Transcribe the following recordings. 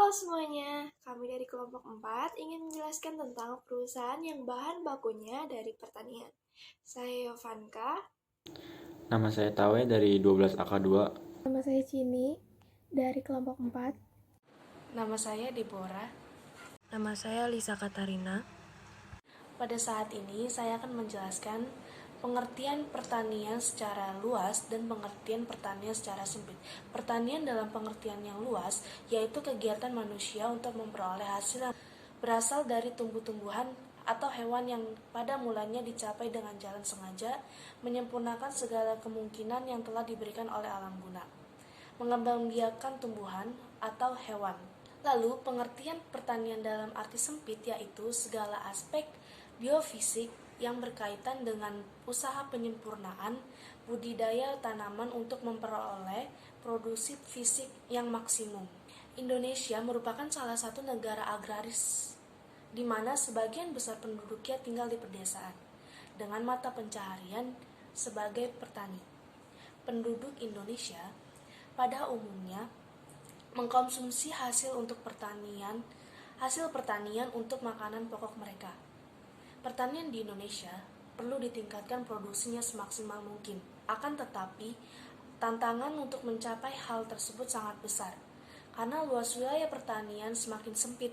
Halo semuanya, kami dari kelompok 4 ingin menjelaskan tentang perusahaan yang bahan bakunya dari pertanian. Saya Yovanka. Nama saya Tawe dari 12AK2. Nama saya Cini dari kelompok 4. Nama saya Deborah. Nama saya Lisa Katarina. Pada saat ini saya akan menjelaskan pengertian pertanian secara luas dan pengertian pertanian secara sempit. Pertanian dalam pengertian yang luas yaitu kegiatan manusia untuk memperoleh hasil yang berasal dari tumbuh-tumbuhan atau hewan yang pada mulanya dicapai dengan jalan sengaja, menyempurnakan segala kemungkinan yang telah diberikan oleh alam guna, mengembangbiakan tumbuhan atau hewan. Lalu, pengertian pertanian dalam arti sempit yaitu segala aspek biofisik yang berkaitan dengan usaha penyempurnaan budidaya tanaman untuk memperoleh produksi fisik yang maksimum. Indonesia merupakan salah satu negara agraris di mana sebagian besar penduduknya tinggal di pedesaan dengan mata pencaharian sebagai petani. Penduduk Indonesia pada umumnya mengkonsumsi hasil pertanian untuk makanan pokok mereka. Pertanian di Indonesia perlu ditingkatkan produksinya semaksimal mungkin. Akan tetapi, tantangan untuk mencapai hal tersebut sangat besar, karena luas wilayah pertanian semakin sempit,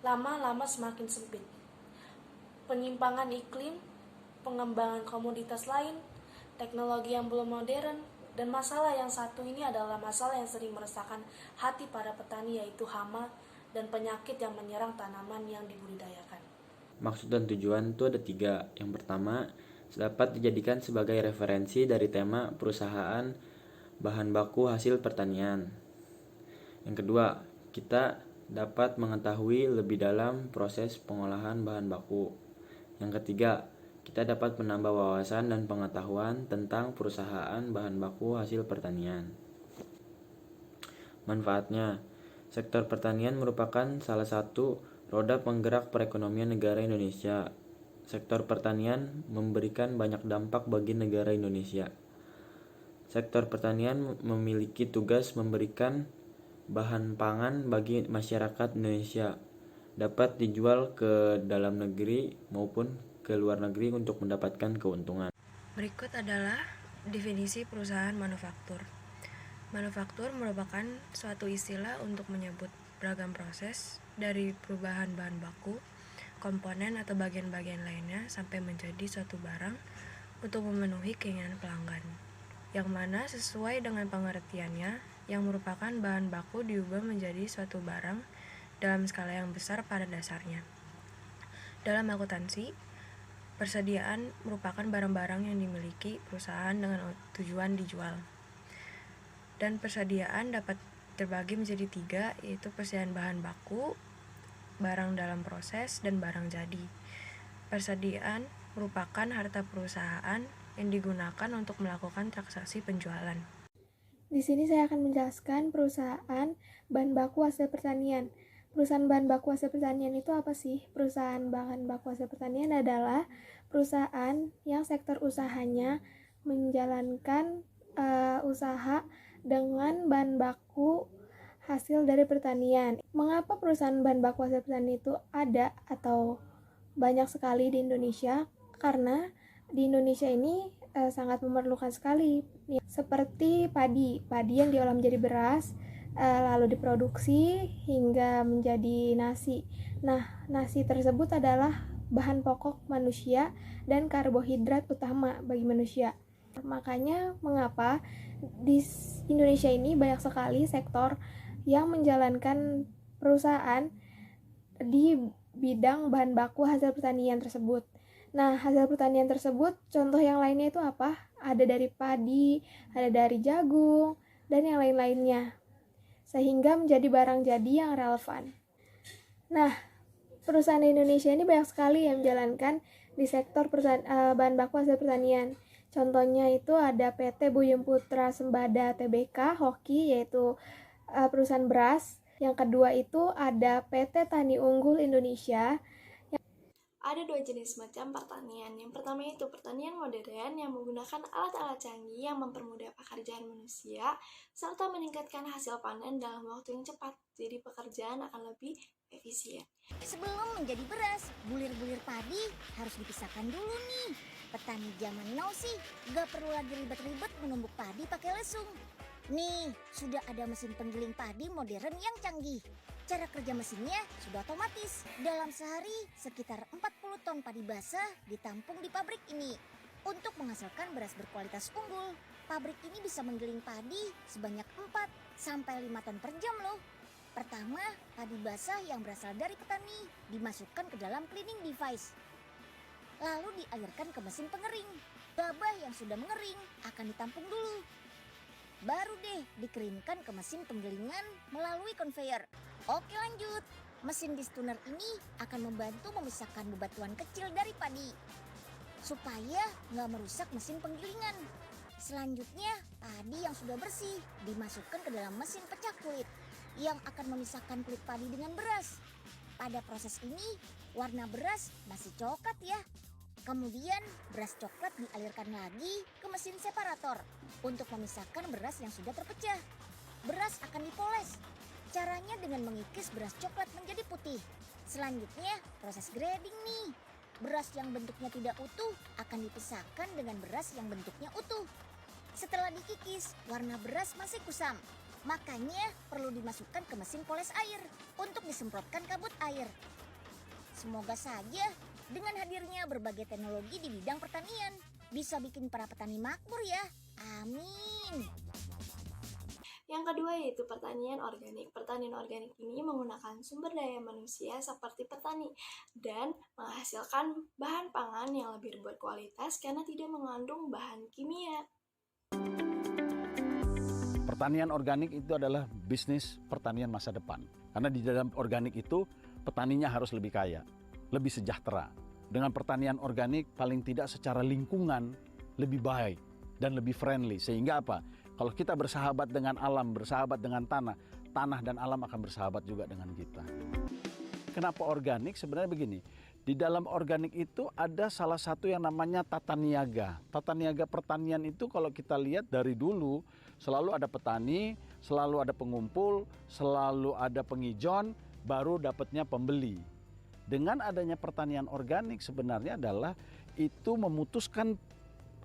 lama-lama semakin sempit. Penyimpangan iklim, pengembangan komoditas lain, teknologi yang belum modern, dan masalah yang satu ini adalah masalah yang sering meresahkan hati para petani, yaitu hama dan penyakit yang menyerang tanaman yang dibudidayakan. Maksud dan tujuan itu ada 3. Yang pertama, dapat dijadikan sebagai referensi dari tema perusahaan bahan baku hasil pertanian. Yang kedua, kita dapat mengetahui lebih dalam proses pengolahan bahan baku. Yang ketiga, kita dapat menambah wawasan dan pengetahuan tentang perusahaan bahan baku hasil pertanian. Manfaatnya, sektor pertanian merupakan salah satu roda penggerak perekonomian negara Indonesia. Sektor pertanian memberikan banyak dampak bagi negara Indonesia. Sektor pertanian memiliki tugas memberikan bahan pangan bagi masyarakat Indonesia, dapat dijual ke dalam negeri maupun ke luar negeri untuk mendapatkan keuntungan. Berikut adalah definisi perusahaan manufaktur. Manufaktur merupakan suatu istilah untuk menyebut beragam proses dari perubahan bahan baku, komponen atau bagian-bagian lainnya sampai menjadi suatu barang untuk memenuhi keinginan pelanggan, yang mana sesuai dengan pengertiannya, yang merupakan bahan baku diubah menjadi suatu barang dalam skala yang besar pada dasarnya. Dalam akuntansi, persediaan merupakan barang-barang yang dimiliki perusahaan dengan tujuan dijual. Dan persediaan dapat terbagi menjadi 3, yaitu persediaan bahan baku, barang dalam proses, dan barang jadi. Persediaan merupakan harta perusahaan yang digunakan untuk melakukan transaksi penjualan. Di sini saya akan menjelaskan perusahaan bahan baku hasil pertanian. Perusahaan bahan baku hasil pertanian itu apa sih? Perusahaan bahan baku hasil pertanian adalah perusahaan yang sektor usahanya menjalankan usaha dengan bahan baku hasil dari pertanian. Mengapa perusahaan bahan baku hasil pertanian itu ada atau banyak sekali di Indonesia? Karena di Indonesia ini sangat memerlukan sekali, seperti padi yang diolah menjadi beras, lalu diproduksi hingga menjadi nasi. Nah, nasi tersebut adalah bahan pokok manusia dan karbohidrat utama bagi manusia. Makanya mengapa di Indonesia ini banyak sekali sektor yang menjalankan perusahaan di bidang bahan baku hasil pertanian tersebut. Nah, hasil pertanian tersebut, contoh yang lainnya itu apa? Ada dari padi, ada dari jagung, dan yang lain-lainnya. Sehingga menjadi barang jadi yang relevan. Nah, perusahaan di Indonesia ini banyak sekali yang menjalankan di sektor bahan baku hasil pertanian. Contohnya itu ada PT Buyung Putra Sembada Tbk, Hoki, yaitu perusahaan beras. Yang kedua itu ada PT Tani Unggul Indonesia. Ada dua jenis macam pertanian. Yang pertama itu pertanian modern yang menggunakan alat-alat canggih yang mempermudah pekerjaan manusia serta meningkatkan hasil panen dalam waktu yang cepat. Jadi pekerjaan akan lebih efisien. Sebelum menjadi beras, bulir-bulir padi harus dipisahkan dulu nih. Petani zaman now sih gak perlu lagi ribet-ribet menumbuk padi pakai lesung. Nih, sudah ada mesin penggiling padi modern yang canggih. Cara kerja mesinnya sudah otomatis. Dalam sehari, sekitar 40 ton padi basah ditampung di pabrik ini. Untuk menghasilkan beras berkualitas unggul, pabrik ini bisa menggiling padi sebanyak 4-5 ton per jam loh. Pertama, padi basah yang berasal dari petani dimasukkan ke dalam cleaning device. Lalu dialirkan ke mesin pengering. Gabah yang sudah mengering akan ditampung dulu. Baru deh dikeringkan ke mesin penggilingan melalui conveyor. Oke lanjut, mesin distuner ini akan membantu memisahkan bebatuan kecil dari padi supaya nggak merusak mesin penggilingan. Selanjutnya, padi yang sudah bersih dimasukkan ke dalam mesin pecah kulit yang akan memisahkan kulit padi dengan beras. Pada proses ini, warna beras masih coklat ya. Kemudian beras coklat dialirkan lagi ke mesin separator untuk memisahkan beras yang sudah terpecah. Beras akan dipoles. Caranya dengan mengikis beras coklat menjadi putih. Selanjutnya proses grading nih. Beras yang bentuknya tidak utuh akan dipisahkan dengan beras yang bentuknya utuh. Setelah dikikis, warna beras masih kusam. Makanya perlu dimasukkan ke mesin poles air untuk disemprotkan kabut air. Semoga saja dengan hadirnya berbagai teknologi di bidang pertanian bisa bikin para petani makmur ya. Amin. Yang kedua yaitu pertanian organik. Pertanian organik ini menggunakan sumber daya manusia seperti petani dan menghasilkan bahan pangan yang lebih berkualitas karena tidak mengandung bahan kimia. Pertanian organik itu adalah bisnis pertanian masa depan. Karena di dalam organik itu petaninya harus lebih kaya, lebih sejahtera. Dengan pertanian organik paling tidak secara lingkungan lebih baik dan lebih friendly. Sehingga apa? Kalau kita bersahabat dengan alam, bersahabat dengan tanah, tanah dan alam akan bersahabat juga dengan kita. Kenapa organik? Sebenarnya begini, di dalam organik itu ada salah satu yang namanya tata niaga. Tata niaga pertanian itu kalau kita lihat dari dulu selalu ada petani, selalu ada pengumpul, selalu ada pengijon, baru dapatnya pembeli. Dengan adanya pertanian organik sebenarnya adalah itu memutuskan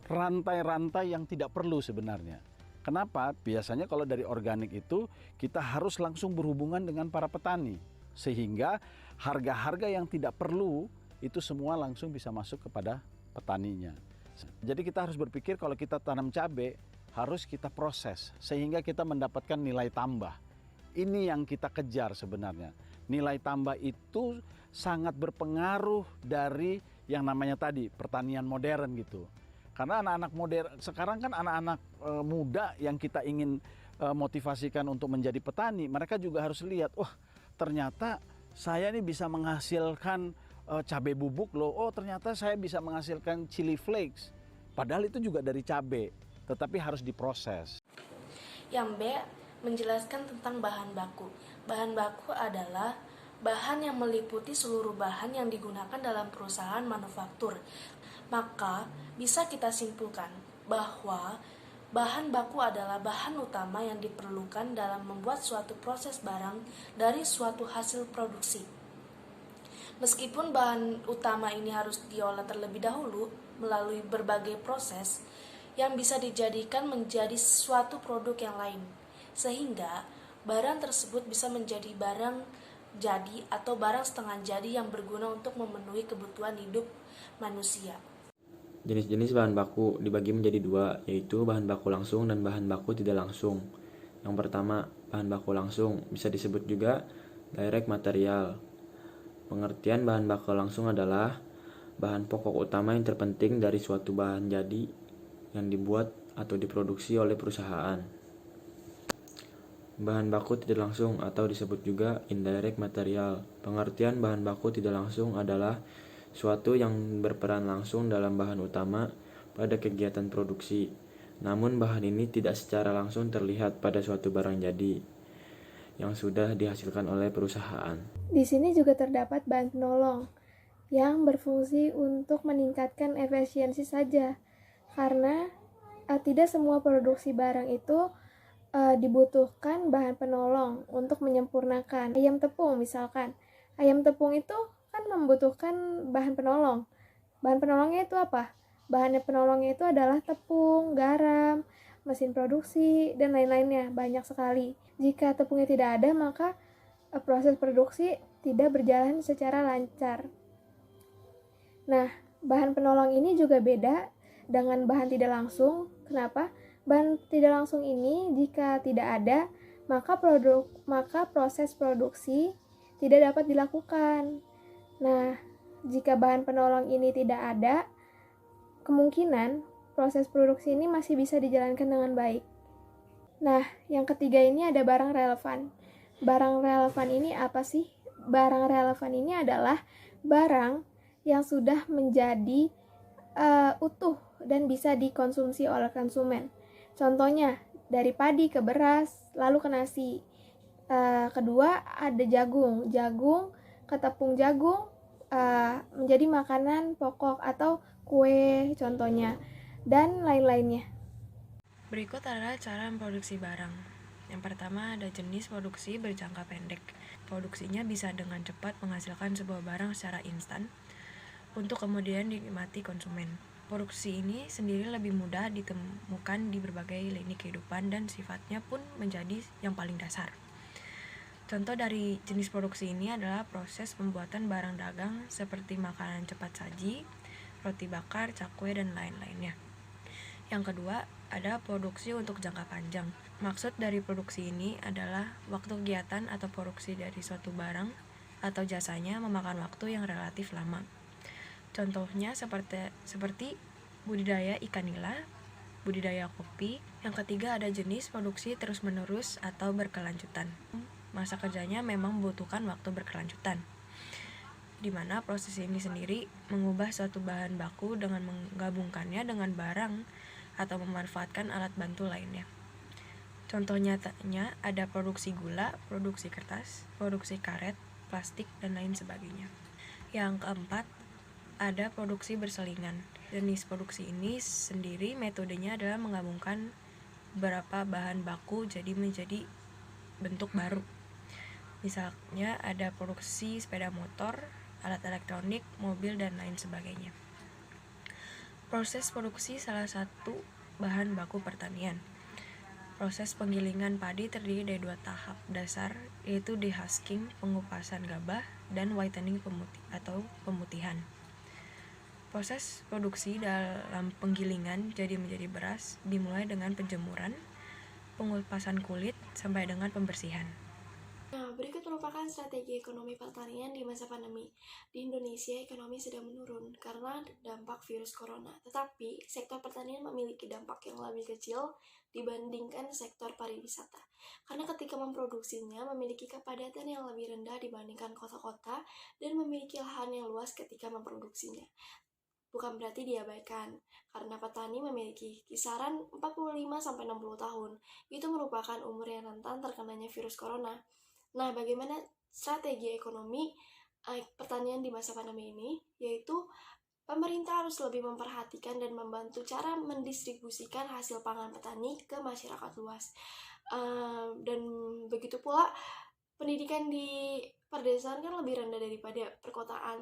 rantai-rantai yang tidak perlu sebenarnya. Kenapa? Biasanya kalau dari organik itu kita harus langsung berhubungan dengan para petani. Sehingga harga-harga yang tidak perlu itu semua langsung bisa masuk kepada petaninya. Jadi kita harus berpikir kalau kita tanam cabai harus kita proses sehingga kita mendapatkan nilai tambah. Ini yang kita kejar sebenarnya. Nilai tambah itu sangat berpengaruh dari yang namanya tadi pertanian modern gitu. Karena anak-anak modern sekarang kan anak-anak muda yang kita ingin motivasikan untuk menjadi petani, mereka juga harus lihat, wah ternyata saya ini bisa menghasilkan cabai bubuk loh. Oh ternyata saya bisa menghasilkan chili flakes. Padahal itu juga dari cabai, tetapi harus diproses. Yang B, menjelaskan tentang bahan baku. Bahan baku adalah bahan yang meliputi seluruh bahan yang digunakan dalam perusahaan manufaktur. Maka bisa kita simpulkan bahwa bahan baku adalah bahan utama yang diperlukan dalam membuat suatu proses barang dari suatu hasil produksi. Meskipun bahan utama ini harus diolah terlebih dahulu melalui berbagai proses yang bisa dijadikan menjadi suatu produk yang lain, sehingga barang tersebut bisa menjadi barang jadi atau barang setengah jadi yang berguna untuk memenuhi kebutuhan hidup manusia. Jenis-jenis bahan baku dibagi menjadi dua, yaitu bahan baku langsung dan bahan baku tidak langsung. Yang pertama, bahan baku langsung bisa disebut juga direct material. Pengertian bahan baku langsung adalah bahan pokok utama yang terpenting dari suatu bahan jadi yang dibuat atau diproduksi oleh perusahaan. Bahan baku tidak langsung atau disebut juga indirect material. Pengertian bahan baku tidak langsung adalah suatu yang berperan langsung dalam bahan utama pada kegiatan produksi. Namun bahan ini tidak secara langsung terlihat pada suatu barang jadi yang sudah dihasilkan oleh perusahaan. Di sini juga terdapat bahan penolong. yang berfungsi untuk meningkatkan efisiensi saja. Karena tidak semua produksi barang itu dibutuhkan bahan penolong untuk menyempurnakan. Ayam tepung misalkan. Ayam tepung itu kan membutuhkan bahan penolong. Bahan penolongnya itu apa? Bahan penolongnya itu adalah tepung, garam, mesin produksi, dan lain-lainnya. Banyak sekali. Jika tepungnya tidak ada, maka proses produksi tidak berjalan secara lancar. Nah, bahan penolong ini juga beda dengan bahan tidak langsung. Kenapa? Bahan tidak langsung ini jika tidak ada, maka proses produksi tidak dapat dilakukan. Nah, jika bahan penolong ini tidak ada, kemungkinan proses produksi ini masih bisa dijalankan dengan baik. Nah, yang ketiga ini ada barang relevan. Barang relevan ini apa sih? Barang relevan ini adalah barang yang sudah menjadi utuh dan bisa dikonsumsi oleh konsumen. Contohnya, dari padi ke beras, lalu ke nasi. Kedua, ada jagung. Jagung ke tepung jagung menjadi makanan pokok atau kue contohnya, dan lain-lainnya. Berikut adalah cara memproduksi barang. Yang pertama ada jenis produksi berjangka pendek. Produksinya bisa dengan cepat menghasilkan sebuah barang secara instan untuk kemudian dinikmati konsumen. Produksi ini sendiri lebih mudah ditemukan di berbagai lini kehidupan dan sifatnya pun menjadi yang paling dasar. Contoh dari jenis produksi ini adalah proses pembuatan barang dagang seperti makanan cepat saji, roti bakar, cakwe, dan lain-lainnya. Yang kedua, ada produksi untuk jangka panjang. Maksud dari produksi ini adalah waktu kegiatan atau produksi dari suatu barang atau jasanya memakan waktu yang relatif lama. Contohnya seperti budidaya ikan nila, budidaya kopi. Yang ketiga ada jenis produksi terus-menerus atau berkelanjutan. Masa kerjanya memang membutuhkan waktu berkelanjutan, di mana proses ini sendiri mengubah suatu bahan baku dengan menggabungkannya dengan barang atau memanfaatkan alat bantu lainnya. Contoh nyatanya ada produksi gula, produksi kertas, produksi karet, plastik, dan lain sebagainya. Yang keempat, ada produksi berselingan. Jenis produksi ini sendiri metodenya adalah menggabungkan beberapa bahan baku menjadi bentuk baru. Misalnya ada produksi sepeda motor, alat elektronik, mobil, dan lain sebagainya. Proses produksi salah satu bahan baku pertanian. Proses penggilingan padi terdiri dari 2 tahap dasar, yaitu dehusking, pengupasan gabah, dan whitening pemutihan. Proses produksi dalam penggilingan jadi menjadi beras dimulai dengan penjemuran, pengupasan kulit, sampai dengan pembersihan. Nah, berikut merupakan strategi ekonomi pertanian di masa pandemi. Di Indonesia, ekonomi sedang menurun karena dampak virus corona. Tetapi, sektor pertanian memiliki dampak yang lebih kecil dibandingkan sektor pariwisata. Karena ketika memproduksinya memiliki kepadatan yang lebih rendah dibandingkan kota-kota dan memiliki lahan yang luas ketika memproduksinya. Bukan berarti diabaikan, karena petani memiliki kisaran 45-60 tahun. Itu merupakan umur yang rentan terkenanya virus corona. Nah, bagaimana strategi ekonomi pertanian di masa pandemi ini? Yaitu pemerintah harus lebih memperhatikan dan membantu cara mendistribusikan hasil pangan petani ke masyarakat luas. Dan begitu pula pendidikan di perdesaan kan lebih rendah daripada perkotaan.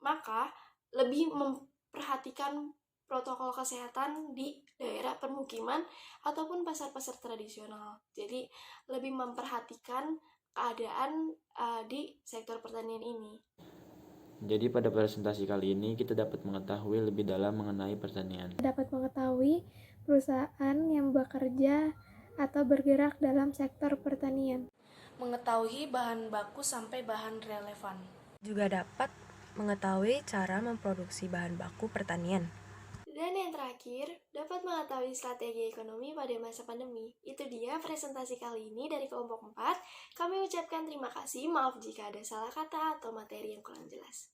Maka lebih memperhatikan protokol kesehatan di daerah permukiman ataupun pasar-pasar tradisional. Jadi lebih memperhatikan keadaan di sektor pertanian ini. Jadi pada presentasi kali ini kita dapat mengetahui lebih dalam mengenai pertanian. Dapat mengetahui perusahaan yang bekerja atau bergerak dalam sektor pertanian. Mengetahui bahan baku sampai bahan relevan. Juga dapat mengetahui cara memproduksi bahan baku pertanian. Dan yang terakhir, dapat mengetahui strategi ekonomi pada masa pandemi. Itu dia presentasi kali ini dari kelompok 4. Kami ucapkan terima kasih, maaf jika ada salah kata atau materi yang kurang jelas.